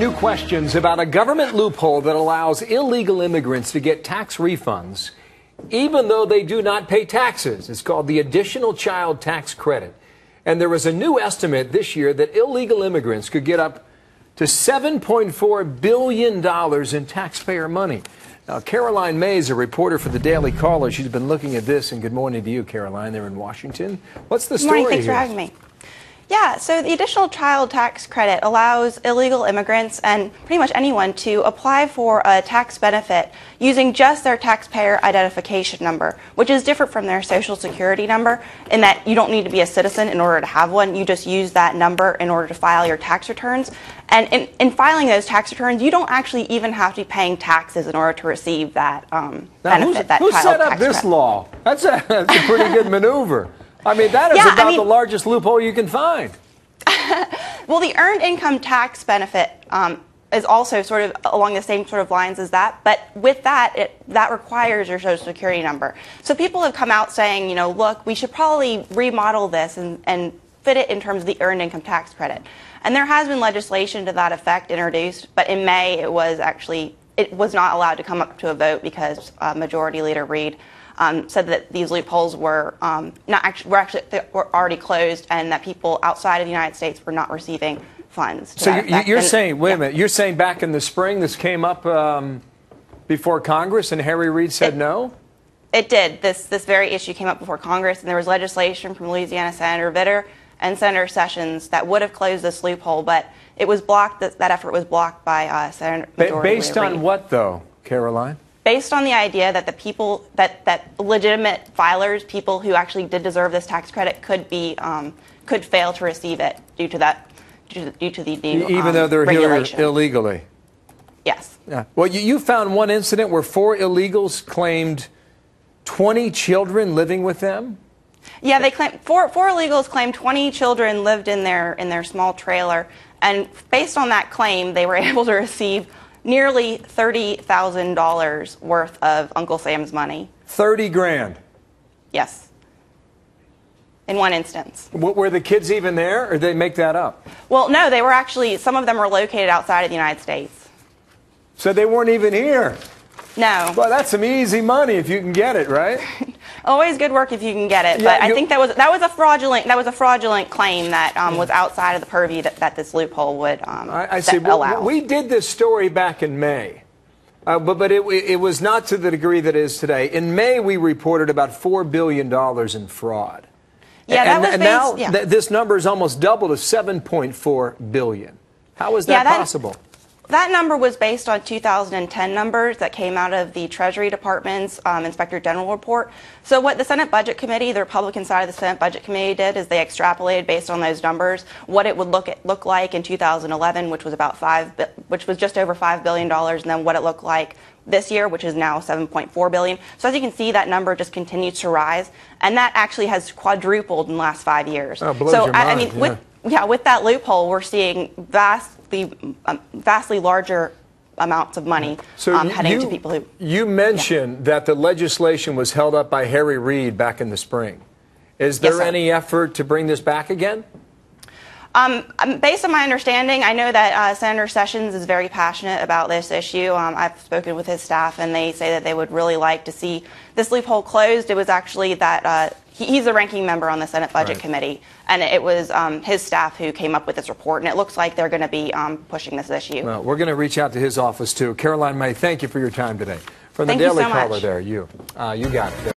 New questions about a government loophole that allows illegal immigrants to get tax refunds even though they do not pay taxes. It's called the Additional Child Tax Credit. And there was a new estimate this year that illegal immigrants could get up to $7.4 billion in taxpayer money. Now, Caroline May is a reporter for the Daily Caller. She's been looking at this, and good morning to you, Caroline, there in Washington. What's the story Good morning. Thanks for having me. Yeah, so the Additional Child Tax Credit allows illegal immigrants and pretty much anyone to apply for a tax benefit using just their taxpayer identification number, which is different from their Social Security number in that you don't need to be a citizen in order to have one. You just use that number in order to file your tax returns. And in filing those tax returns, you don't actually even have to be paying taxes in order to receive that benefit, that who child set up tax this credit. law? That's a pretty good maneuver. I mean, that is the largest loophole you can find. Well, the earned income tax benefit is also sort of along the same sort of lines as that, but with that, that requires your Social Security number. So people have come out saying, you know, look, we should probably remodel this and fit it in terms of the earned income tax credit. And there has been legislation to that effect introduced, but in May it was not allowed to come up to a vote because Majority Leader Reid said that these loopholes were were already closed, and that people outside of the United States were not receiving funds. So you're saying, wait a minute, you're saying back in the spring this came up before Congress and Harry Reid said no? It did. This very issue came up before Congress, and there was legislation from Louisiana Senator Vitter and Senator Sessions that would have closed this loophole, but it was blocked. That effort was blocked by Senator Majority Leader Based on Reid. what, though, Caroline? Based on the idea that the people that legitimate filers, people who actually did deserve this tax credit, could fail to receive it due to the new even though they're regulation. here illegally. Yes. Yeah. Well, you found one incident where 4 illegals claimed 20 children living with them. Yeah, they claim four illegals claimed 20 children lived in their small trailer, and based on that claim, they were able to receive nearly $30,000 worth of Uncle Sam's money. 30 grand. Yes. In one instance. Were the kids even there, or did they make that up? Well, no, they were actually, some of them were located outside of the United States. So they weren't even here. No. Well, that's some easy money if you can get it, right? Always good work if you can get it, Yeah, but I think that was a fraudulent claim that was outside of the purview that this loophole would I see. allow. We did this story back in May, but it was not to the degree that it is today. In May, we reported about $4 billion in fraud. Yeah, now this number is almost double to $7.4 billion. How is that possible? That number was based on 2010 numbers that came out of the Treasury Department's Inspector General report. So what the Senate Budget Committee, the Republican side of the Senate Budget Committee, did is they extrapolated based on those numbers what it would look like in 2011, which was just over $5 billion, and then what it looked like this year, which is now $7.4 billion. So as you can see, that number just continues to rise, and that actually has quadrupled in the last 5 years. Oh, blows your mind. I mean, with that loophole, we're seeing vastly larger amounts of money heading to people who... You mentioned that the legislation was held up by Harry Reid back in the spring. Is there any effort to bring this back again? Based on my understanding, I know that Senator Sessions is very passionate about this issue. I've spoken with his staff, and they say that they would really like to see this loophole closed. It was actually that he's a ranking member on the Senate Budget Committee, and it was his staff who came up with this report, and it looks like they're going to be pushing this issue. Well, we're going to reach out to his office, too. Caroline May, thank you for your time today. From the Thank you Daily so Caller much. there, you got it.